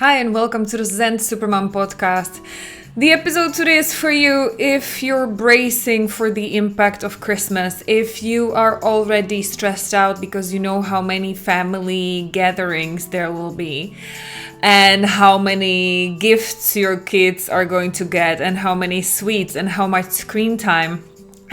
Hi and welcome to the Zen Supermom podcast. The episode today is for you if you're bracing for the impact of Christmas, if you are already stressed out because you know how many family gatherings there will be, and how many gifts your kids are going to get, and how many sweets, and how much screen time.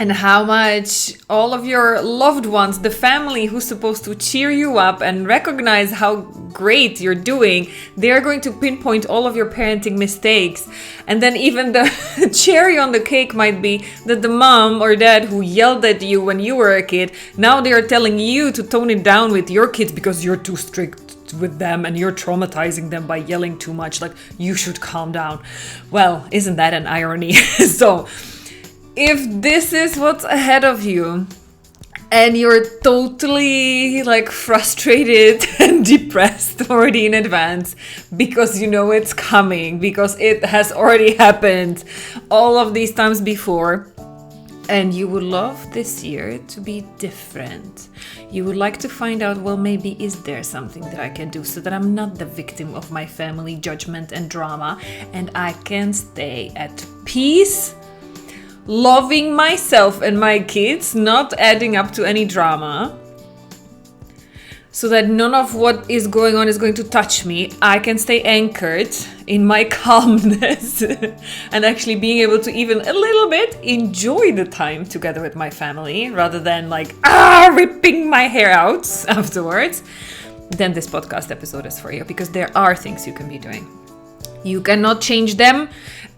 And how much all of your loved ones, the family who's supposed to cheer you up and recognize how great you're doing, they're going to pinpoint all of your parenting mistakes. And then even the cherry on the cake might be that the mom or dad who yelled at you when you were a kid, now they are telling you to tone it down with your kids because you're too strict with them and you're traumatizing them by yelling too much. Like, you should calm down. Well, isn't that an irony? So, if this is what's ahead of you and you're totally frustrated and depressed already in advance because you know it's coming, because it has already happened all of these times before, and you would love this year to be different. You would like to find out, well, maybe is there something that I can do so that I'm not the victim of my family judgment and drama and I can stay at peace, loving myself and my kids, not adding up to any drama, so that none of what is going on is going to touch me. I can stay anchored in my calmness and actually being able to even a little bit enjoy the time together with my family rather than ripping my hair out afterwards. Then this podcast episode is for you, because there are things you can be doing. You cannot change them.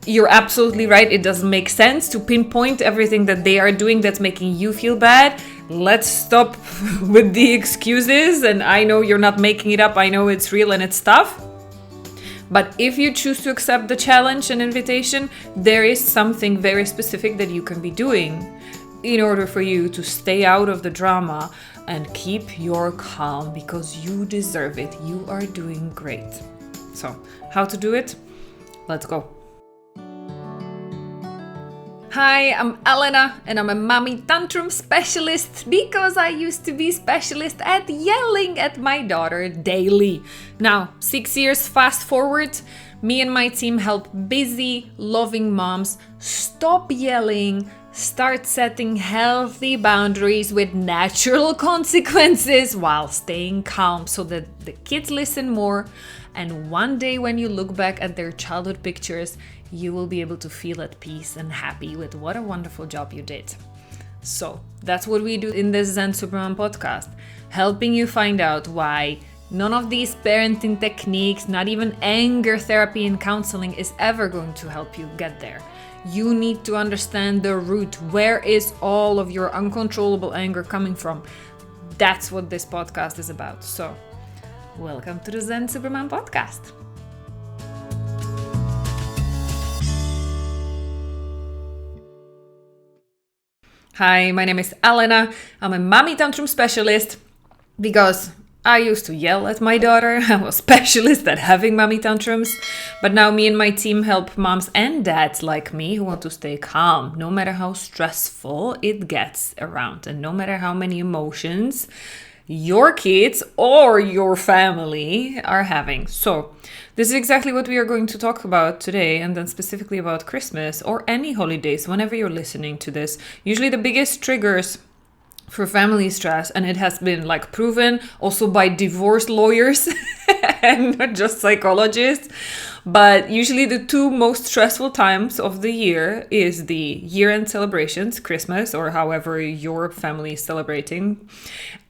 You're absolutely right. It doesn't make sense to pinpoint everything that they are doing that's making you feel bad. Let's stop with the excuses. And I know you're not making it up. I know it's real and it's tough. But if you choose to accept the challenge and invitation, there is something very specific that you can be doing in order for you to stay out of the drama and keep your calm, because you deserve it. You are doing great. So, how to do it? Let's go. Hi, I'm Elena and I'm a mommy tantrum specialist because I used to be specialist at yelling at my daughter daily. Now, 6 years fast forward, me and my team help busy, loving moms stop yelling, start setting healthy boundaries with natural consequences while staying calm so that the kids listen more. And one day when you look back at their childhood pictures, you will be able to feel at peace and happy with what a wonderful job you did. So that's what we do in this Zen Supermom podcast, helping you find out why none of these parenting techniques, not even anger therapy and counseling, is ever going to help you get there. You need to understand the root. Where is all of your uncontrollable anger coming from? That's what this podcast is about. So, welcome to the Zen Supermom podcast. Hi, my name is Elena. I'm a mommy tantrum specialist because I used to yell at my daughter. I was specialist at having mommy tantrums. But now me and my team help moms and dads like me who want to stay calm, no matter how stressful it gets around and no matter how many emotions your kids or your family are having. So this is exactly what we are going to talk about today, and then specifically about Christmas or any holidays whenever you're listening to this. Usually the biggest triggers for family stress, and it has been proven also by divorce lawyers and not just psychologists, but usually the two most stressful times of the year is the year-end celebrations, Christmas, or however your family is celebrating,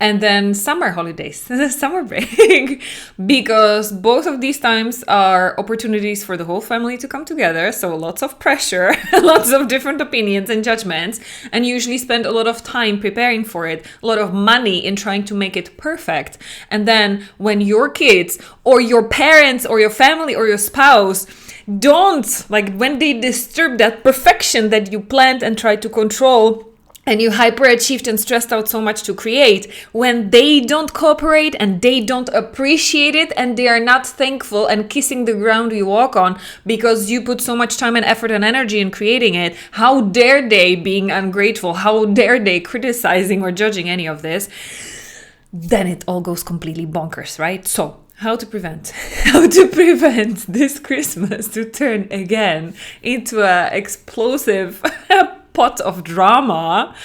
and then summer holidays, summer break, because both of these times are opportunities for the whole family to come together. So lots of pressure, lots of different opinions and judgments, and usually spend a lot of time preparing for it, a lot of money in trying to make it perfect. And then when your kids or your parents or your family or your spouse don't, when they disturb that perfection that you planned and tried to control, and you hyperachieved and stressed out so much to create, when they don't cooperate and they don't appreciate it and they are not thankful and kissing the ground you walk on because you put so much time and effort and energy in creating it, how dare they being ungrateful? How dare they criticizing or judging any of this? Then it all goes completely bonkers, right? So how to prevent how to prevent this Christmas to turn again into a explosive pot of drama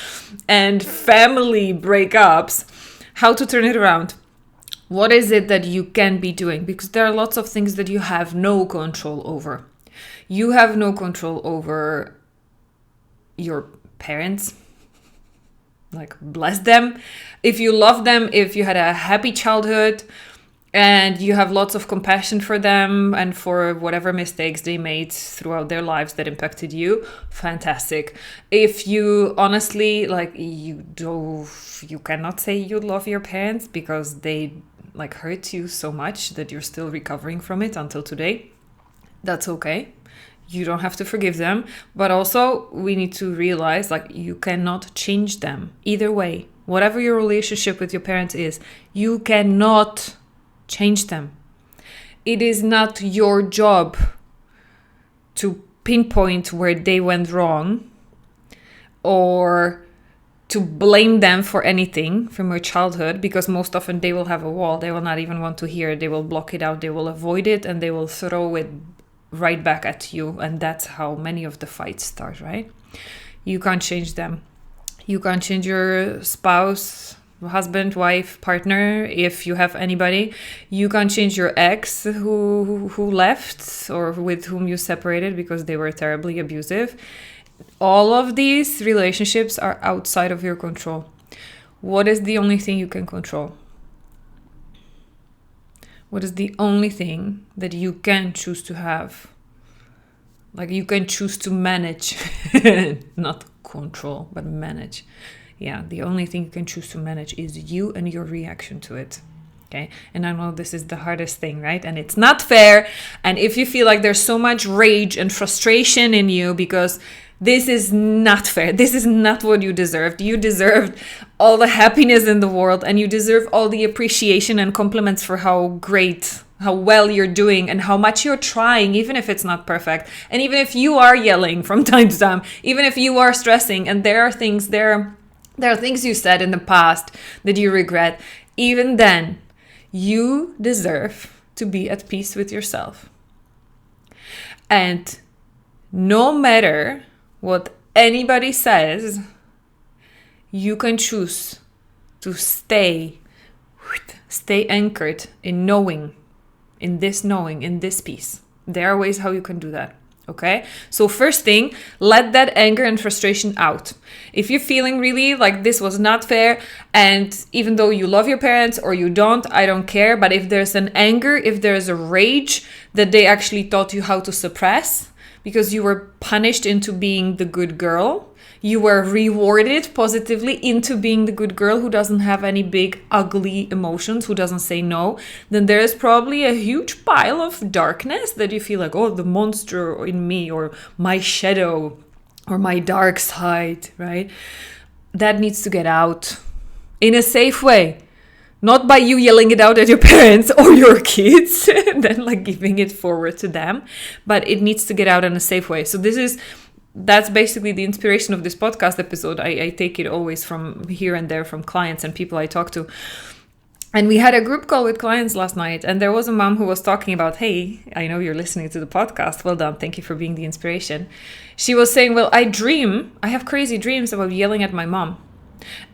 and family breakups. How to turn it around. What is it that you can be doing? Because there are lots of things that you have no control over. You have no control over your parents. Like, bless them. If you love them, if you had a happy childhood, and you have lots of compassion for them and for whatever mistakes they made throughout their lives that impacted you, fantastic. If you honestly, like, you cannot say you love your parents because they like hurt you so much that you're still recovering from it until today, that's okay. You don't have to forgive them. But also, we need to realize, like, you cannot change them. Either way, whatever your relationship with your parents is, you cannot change them. It is not your job to pinpoint where they went wrong or to blame them for anything from your childhood, because most often they will have a wall. They will not even want to hear it. They will block it out. They will avoid it, and they will throw it right back at you. And that's how many of the fights start, right? You can't change them. You can't change your spouse, husband, wife, partner, if you have anybody. You can't change your ex who left or with whom you separated because they were terribly abusive. All of these relationships are outside of your control. What is the only thing you can control? What is the only thing that you can choose to have? Like, you can choose to manage, not control, but manage. Yeah, the only thing you can choose to manage is you and your reaction to it. Okay. And I know this is the hardest thing, right? And it's not fair. And if you feel like there's so much rage and frustration in you because this is not fair, this is not what you deserved. You deserved all the happiness in the world, and you deserve all the appreciation and compliments for how great, how well you're doing, and how much you're trying, even if it's not perfect. And even if you are yelling from time to time, even if you are stressing, and there are things you said in the past that you regret, even then, you deserve to be at peace with yourself. And no matter what anybody says, you can choose to stay anchored in knowing, in this peace. There are ways how you can do that. Okay, so first thing, let that anger and frustration out. If you're feeling really like this was not fair, and even though you love your parents or you don't, I don't care. But if there's an anger, if there's a rage that they actually taught you how to suppress because you were punished into being the good girl, you were rewarded positively into being the good girl who doesn't have any big ugly emotions, who doesn't say no, then there is probably a huge pile of darkness that you feel like, oh, the monster in me, or my shadow, or my dark side, right? That needs to get out in a safe way. Not by you yelling it out at your parents or your kids, then like giving it forward to them, but it needs to get out in a safe way. So that's basically the inspiration of this podcast episode. I take it always from here and there from clients and people I talk to. And we had a group call with clients last night, and there was a mom who was talking about, hey, I know you're listening to the podcast. Well done. Thank you for being the inspiration. She was saying, well, I have crazy dreams about yelling at my mom.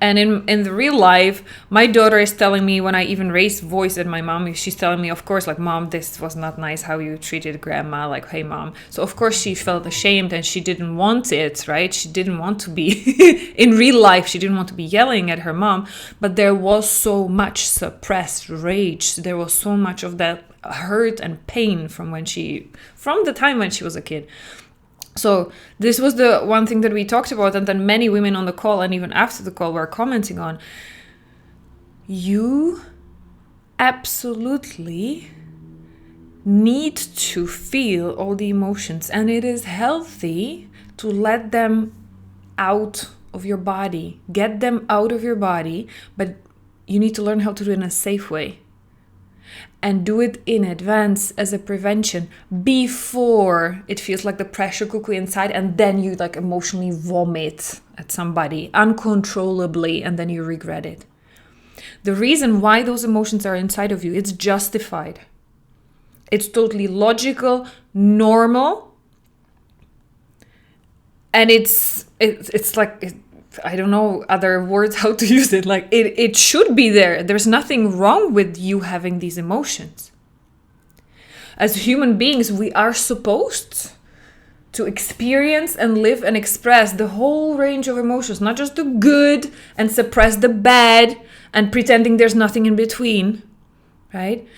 And in the real life, my daughter is telling me, when I even raise voice at my mom, she's telling me, of course, like, mom, this was not nice how you treated grandma, like, hey, mom. So of course she felt ashamed and she didn't want it, right? She didn't want to be, in real life, she didn't want to be yelling at her mom, but there was so much suppressed rage. There was so much of that hurt and pain from the time when she was a kid. So this was the one thing that we talked about, and then many women on the call and even after the call were commenting on. You absolutely need to feel all the emotions, and it is healthy to let them out of your body, get them out of your body, but you need to learn how to do it in a safe way. And do it in advance as a prevention before it feels like the pressure cooker inside, and then you like emotionally vomit at somebody uncontrollably and then you regret it. The reason why those emotions are inside of you, it's justified. It's totally logical, normal. And it's like, I don't know other words how to use it. Like it should be there. There's nothing wrong with you having these emotions. As human beings, we are supposed to experience and live and express the whole range of emotions, not just the good and suppress the bad and pretending there's nothing in between, right?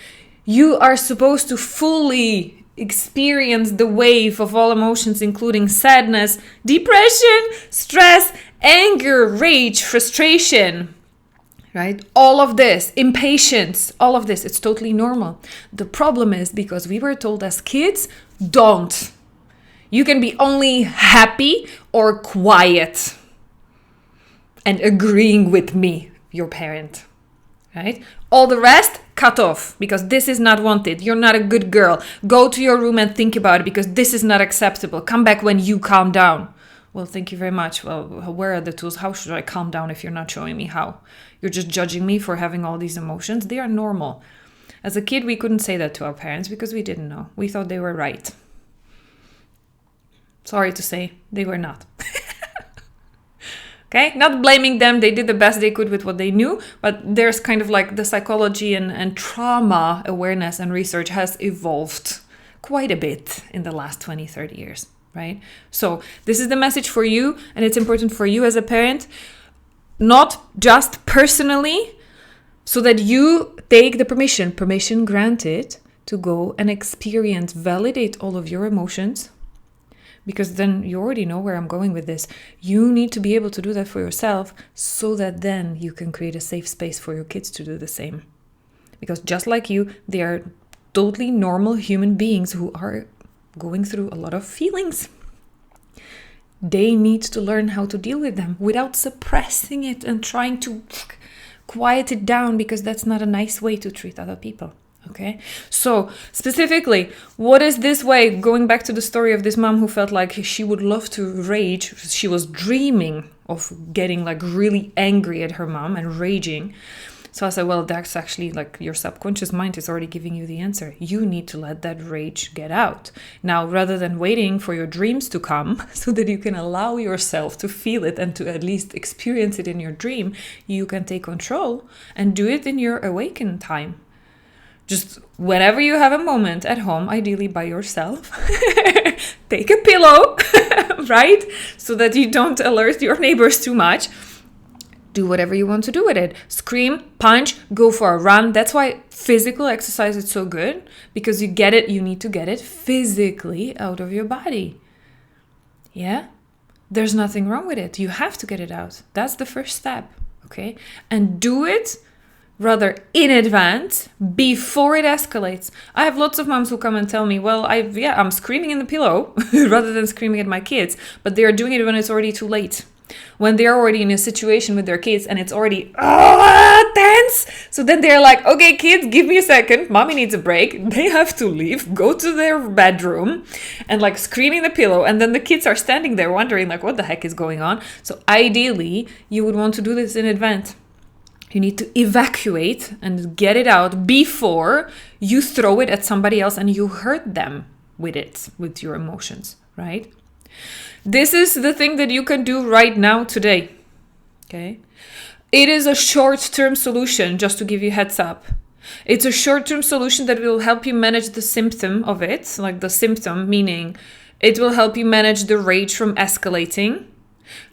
You are supposed to fully experience the wave of all emotions, including sadness, depression, stress, anger, rage, frustration, right? All of this, impatience, all of this, it's totally normal. The problem is because we were told as kids, don't. You can be only happy or quiet and agreeing with me, your parent, right? All the rest, cut off because this is not wanted. You're not a good girl. Go to your room and think about it because this is not acceptable. Come back when you calm down. Well, thank you very much. Well, where are the tools? How should I calm down if you're not showing me how? You're just judging me for having all these emotions. They are normal. As a kid, we couldn't say that to our parents because we didn't know. We thought they were right. Sorry to say, they were not. Okay, not blaming them. They did the best they could with what they knew, but there's kind of like the psychology and trauma awareness and research has evolved quite a bit in the last 20, 30 years, right? So this is the message for you, and it's important for you as a parent, not just personally, so that you take the permission granted to go and experience, validate all of your emotions. Because then you already know where I'm going with this. You need to be able to do that for yourself so that then you can create a safe space for your kids to do the same. Because just like you, they are totally normal human beings who are going through a lot of feelings. They need to learn how to deal with them without suppressing it and trying to quiet it down, because that's not a nice way to treat other people. Okay, so specifically, what is this way? Going back to the story of this mom who felt like she would love to rage. She was dreaming of getting like really angry at her mom and raging. So I said, well, that's actually like your subconscious mind is already giving you the answer. You need to let that rage get out. Now, rather than waiting for your dreams to come so that you can allow yourself to feel it and to at least experience it in your dream, you can take control and do it in your awakened time. Just whenever you have a moment at home, ideally by yourself, take a pillow, right? So that you don't alert your neighbors too much. Do whatever you want to do with it. Scream, punch, go for a run. That's why physical exercise is so good, because you need to get it physically out of your body. Yeah? There's nothing wrong with it. You have to get it out. That's the first step, okay? And do it rather in advance before it escalates. I have lots of moms who come and tell me, well, I'm screaming in the pillow rather than screaming at my kids, but they are doing it when it's already too late. When they're already in a situation with their kids and it's already tense. So then they're like, okay, kids, give me a second. Mommy needs a break. They have to leave, go to their bedroom and like screaming the pillow. And then the kids are standing there wondering like, what the heck is going on? So ideally, you would want to do this in advance. You need to evacuate and get it out before you throw it at somebody else and you hurt them with your emotions, right? This is the thing that you can do right now today, okay? It is a short-term solution, just to give you a heads up. It's a short-term solution that will help you manage the symptom of it, like the symptom, meaning it will help you manage the rage from escalating.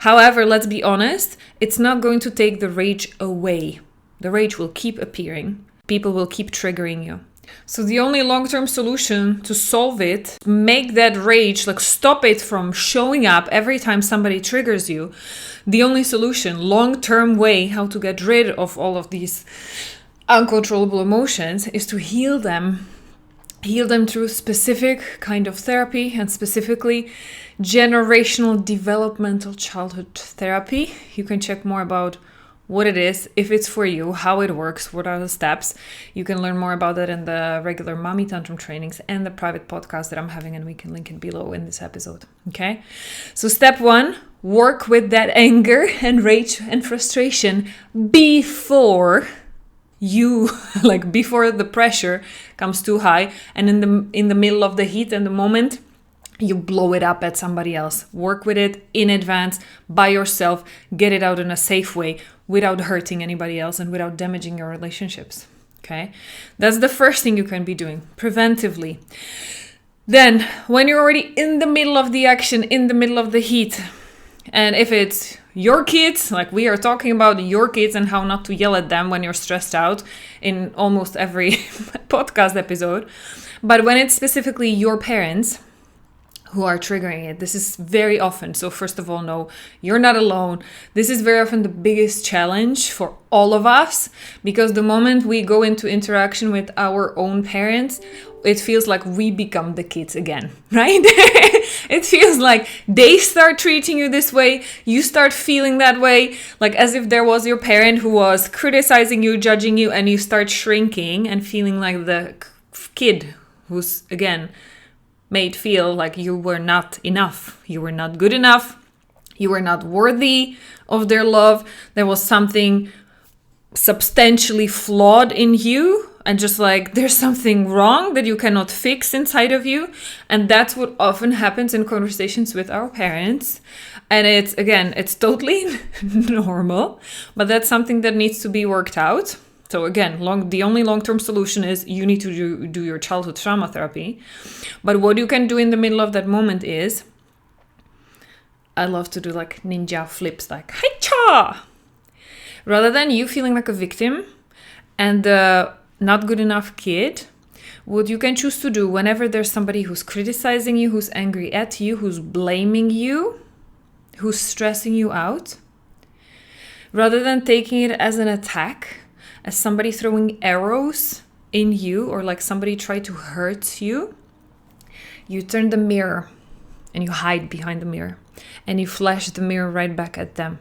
However, let's be honest, it's not going to take the rage away. The rage will keep appearing. People will keep triggering you. So the only long-term solution to solve it, make that rage, like stop it from showing up every time somebody triggers you. The only solution, long-term way how to get rid of all of these uncontrollable emotions is to heal them. Heal them through specific kind of therapy, and specifically generational developmental childhood therapy. You can check more about what it is, if it's for you, how it works, what are the steps. You can learn more about that in the regular Mommy Tantrum trainings and the private podcast that I'm having, and we can link it below in this episode. Okay? So step 1, work with that anger and rage and frustration before you like before the pressure comes too high, and in the middle of the heat and the moment, you blow it up at somebody else. Work with it in advance by yourself. Get it out in a safe way without hurting anybody else and without damaging your relationships. Okay? That's the first thing you can be doing preventively. Then, when you're already in the middle of the action, in the middle of the heat, and if it's your kids, like we are talking about your kids and how not to yell at them when you're stressed out in almost every podcast episode. But when it's specifically your parents who are triggering it, this is very often. So first of all, no, you're not alone. This is very often the biggest challenge for all of us, because the moment we go into interaction with our own parents, it feels like we become the kids again, right? It feels like they start treating you this way. You start feeling that way, like as if there was your parent who was criticizing you, judging you, and you start shrinking and feeling like the kid who's, again, made feel like you were not enough. You were not good enough. You were not worthy of their love. There was something substantially flawed in you, and just like there's something wrong that you cannot fix inside of you. And that's what often happens in conversations with our parents. And it's totally normal, but that's something that needs to be worked out. So again, the only long-term solution is you need to do your childhood trauma therapy. But what you can do in the middle of that moment is, I love to do like ninja flips, like hi-cha! Rather than you feeling like a victim and the not good enough kid, what you can choose to do whenever there's somebody who's criticizing you, who's angry at you, who's blaming you, who's stressing you out, rather than taking it as an attack, as somebody throwing arrows in you, or like somebody tried to hurt you, you turn the mirror and you hide behind the mirror and you flash the mirror right back at them.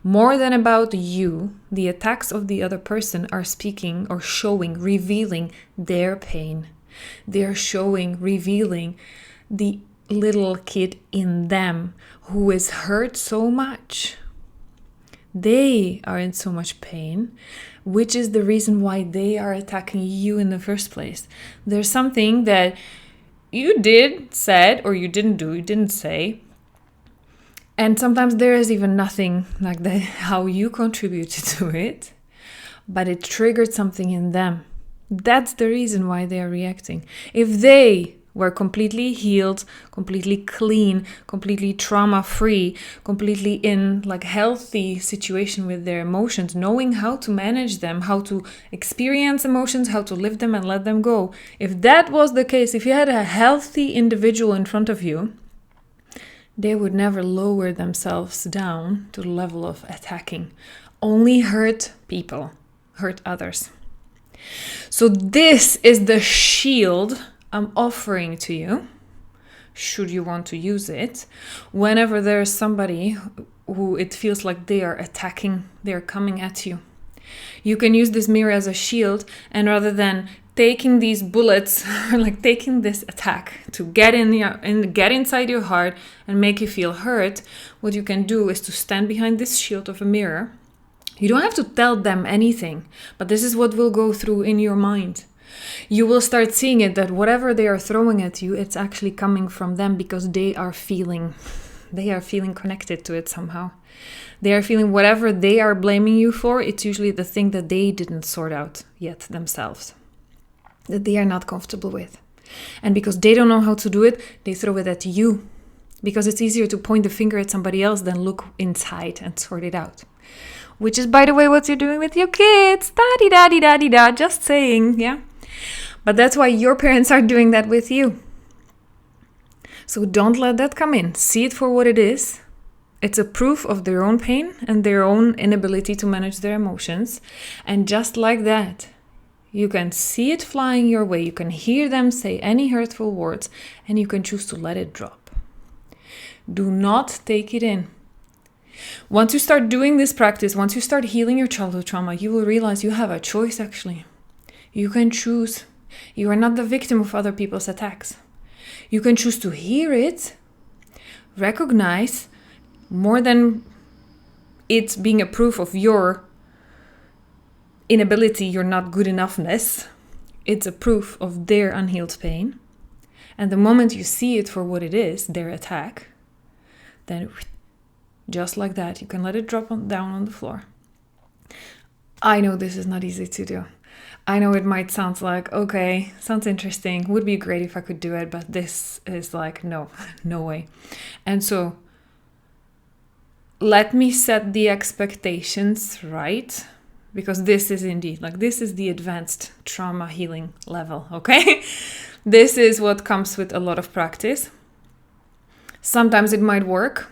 More than about you, the attacks of the other person are speaking or showing, revealing their pain. They're showing, revealing the little kid in them who is hurt so much. They are in so much pain, which is the reason why they are attacking you in the first place. There's something that you said, or you didn't do, you didn't say. And sometimes there is even nothing like that, how you contributed to it, but it triggered something in them. That's the reason why they are reacting. If they were completely healed, completely clean, completely trauma-free, completely in like healthy situation with their emotions, knowing how to manage them, how to experience emotions, how to live them and let them go. If that was the case, if you had a healthy individual in front of you, they would never lower themselves down to the level of attacking. Only hurt people, hurt others. So this is the shield I'm offering to you, should you want to use it, whenever there's somebody who it feels like they are attacking, they're coming at you. You can use this mirror as a shield, and rather than taking these bullets, like taking this attack to get get inside your heart and make you feel hurt, what you can do is to stand behind this shield of a mirror. You don't have to tell them anything, but this is what will go through in your mind. You will start seeing it that whatever they are throwing at you, it's actually coming from them, because they are feeling connected to it somehow. They are feeling whatever they are blaming you for, it's usually the thing that they didn't sort out yet themselves, that they are not comfortable with. And because they don't know how to do it, they throw it at you. Because it's easier to point the finger at somebody else than look inside and sort it out. Which is, by the way, what you're doing with your kids. Da-di-da-di-da-di-da, just saying, yeah? But that's why your parents are doing that with you. So don't let that come in. See it for what it is. It's a proof of their own pain and their own inability to manage their emotions. And just like that, you can see it flying your way. You can hear them say any hurtful words, and you can choose to let it drop. Do not take it in. Once you start doing this practice, once you start healing your childhood trauma, you will realize you have a choice actually. You can choose. You are not the victim of other people's attacks. You can choose to hear it, recognize, more than it being a proof of your inability, your not good enoughness, it's a proof of their unhealed pain. And the moment you see it for what it is, their attack, then just like that, you can let it drop down on the floor. I know this is not easy to do. I know it might sound like, okay, sounds interesting, would be great if I could do it, but this is like, no way. And so let me set the expectations right, because this is indeed, like, this is the advanced trauma healing level, okay? This is what comes with a lot of practice. Sometimes it might work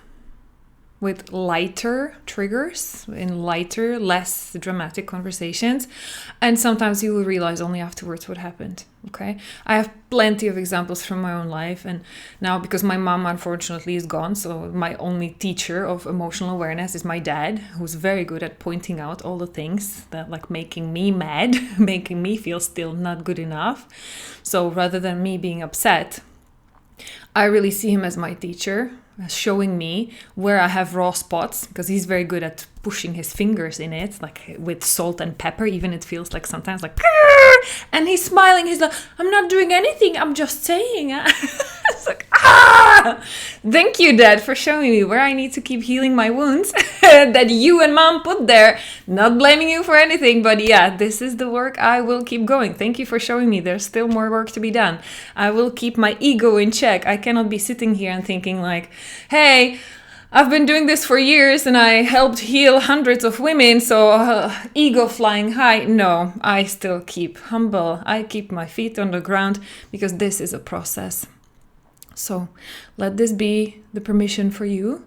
with lighter triggers, in lighter, less dramatic conversations. And sometimes you will realize only afterwards what happened, okay? I have plenty of examples from my own life. And now, because my mom, unfortunately, is gone, so my only teacher of emotional awareness is my dad, who's very good at pointing out all the things that, like, making me mad, making me feel still not good enough. So rather than me being upset, I really see him as my teacher, showing me where I have raw spots, because he's very good at pushing his fingers in it, like with salt and pepper. Even it feels like sometimes like, and he's smiling. He's like, I'm not doing anything. I'm just saying. It's like, thank you, Dad, for showing me where I need to keep healing my wounds that you and Mom put there. Not blaming you for anything, but yeah, this is the work. I will keep going. Thank you for showing me there's still more work to be done. I will keep my ego in check. I cannot be sitting here and thinking like, hey, I've been doing this for years and I helped heal hundreds of women, so ego flying high. No, I still keep humble. I keep my feet on the ground, because this is a process. So let this be the permission for you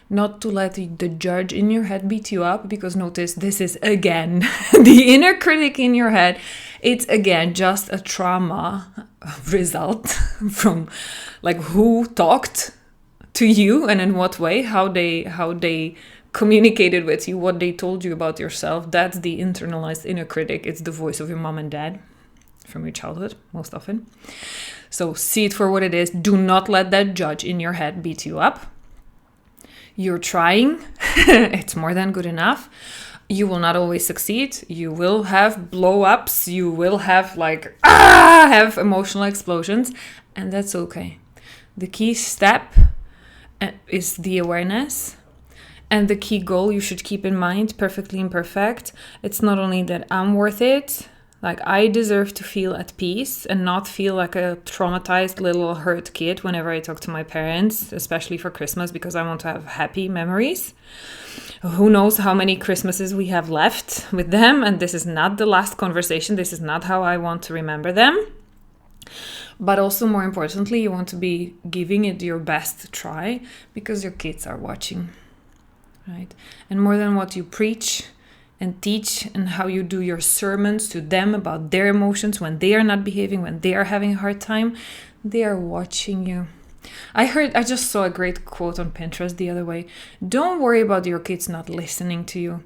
not to let the judge in your head beat you up, because notice this is again the inner critic in your head. It's again just a trauma result from like who talked to you and in what way, how they communicated with you, what they told you about yourself. That's the internalized inner critic. It's the voice of your mom and dad from your childhood, most often. So see it for what it is. Do not let that judge in your head beat you up. You're trying. It's more than good enough. You will not always succeed. You will have blow-ups. You will have have emotional explosions. And that's okay. The key step is the awareness. And the key goal you should keep in mind, perfectly imperfect, it's not only that I'm worth it, like I deserve to feel at peace and not feel like a traumatized little hurt kid whenever I talk to my parents, especially for Christmas, because I want to have happy memories. Who knows how many Christmases we have left with them, and this is not the last conversation. This is not how I want to remember them. But also, more importantly, you want to be giving it your best try, because your kids are watching, right? And more than what you preach and teach and how you do your sermons to them about their emotions when they are not behaving, when they are having a hard time, they are watching you. I just saw a great quote on Pinterest the other way. Don't worry about your kids not listening to you.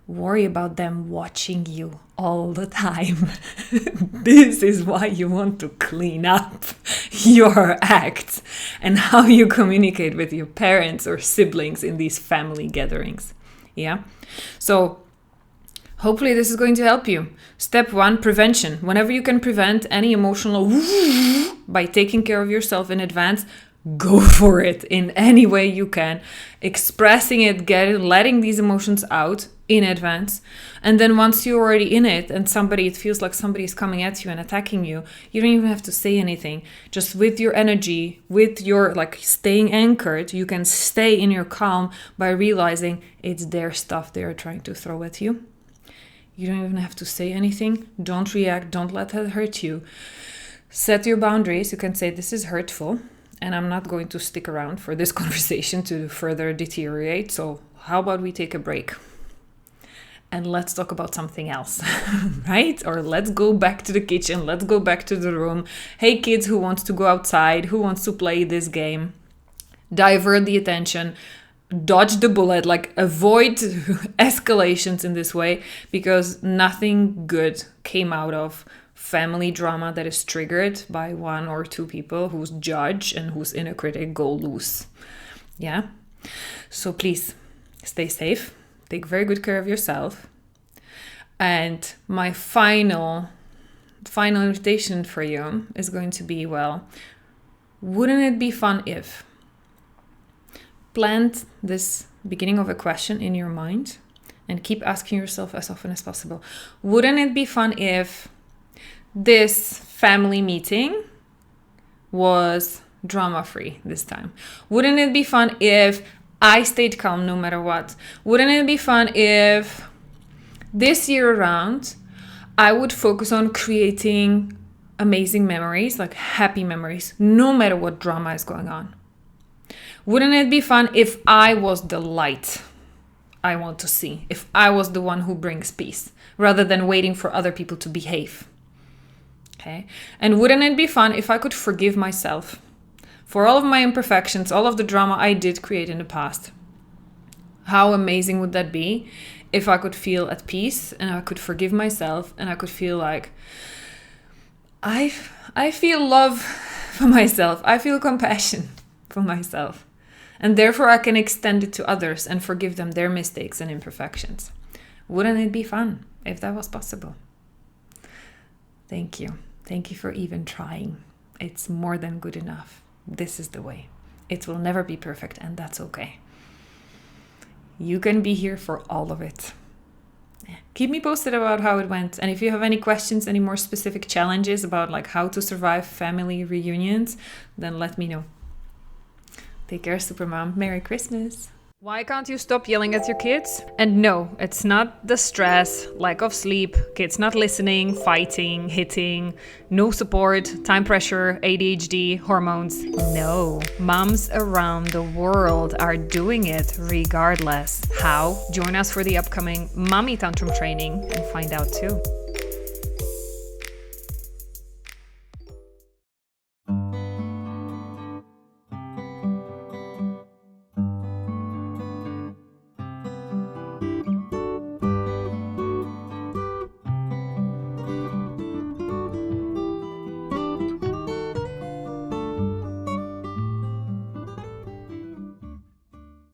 Worry about them watching you all the time. This is why you want to clean up your acts and how you communicate with your parents or siblings in these family gatherings. Yeah? So hopefully this is going to help you. Step 1, prevention. Whenever you can prevent any emotional by taking care of yourself in advance, go for it in any way you can. Expressing it, letting these emotions out in advance. And then once you're already in it and it feels like somebody is coming at you and attacking you, you don't even have to say anything. Just with your energy, with your staying anchored, you can stay in your calm by realizing it's their stuff they are trying to throw at you. You don't even have to say anything. Don't react. Don't let that hurt you. Set your boundaries. You can say, this is hurtful, and I'm not going to stick around for this conversation to further deteriorate. So how about we take a break? And let's talk about something else, right? Or let's go back to the kitchen. Let's go back to the room. Hey, kids, who wants to go outside? Who wants to play this game? Divert the attention. Dodge the bullet, avoid escalations in this way, because nothing good came out of family drama that is triggered by one or two people whose judge and whose inner critic go loose. Yeah? So please stay safe. Take very good care of yourself. And my final invitation for you is going to be, well, wouldn't it be fun if? Plant this beginning of a question in your mind and keep asking yourself as often as possible. Wouldn't it be fun if this family meeting was drama-free this time? Wouldn't it be fun if I stayed calm no matter what? Wouldn't it be fun if this year around I would focus on creating amazing memories, like happy memories, no matter what drama is going on? Wouldn't it be fun if I was the light I want to see? If I was the one who brings peace, rather than waiting for other people to behave? Okay. And wouldn't it be fun if I could forgive myself for all of my imperfections, all of the drama I did create in the past? How amazing would that be if I could feel at peace and I could forgive myself and I could feel like I feel love for myself. I feel compassion for myself. And therefore I can extend it to others and forgive them their mistakes and imperfections. Wouldn't it be fun if that was possible? Thank you. Thank you for even trying. It's more than good enough. This is the way. It will never be perfect, and that's okay. You can be here for all of it. Keep me posted about how it went. And if you have any questions, any more specific challenges about like how to survive family reunions, then let me know. Take care, Supermom. Merry Christmas. Why can't you stop yelling at your kids? And no, it's not the stress, lack of sleep, kids not listening, fighting, hitting, no support, time pressure, ADHD, hormones. No, moms around the world are doing it regardless. How? Join us for the upcoming Mommy Tantrum training and find out too.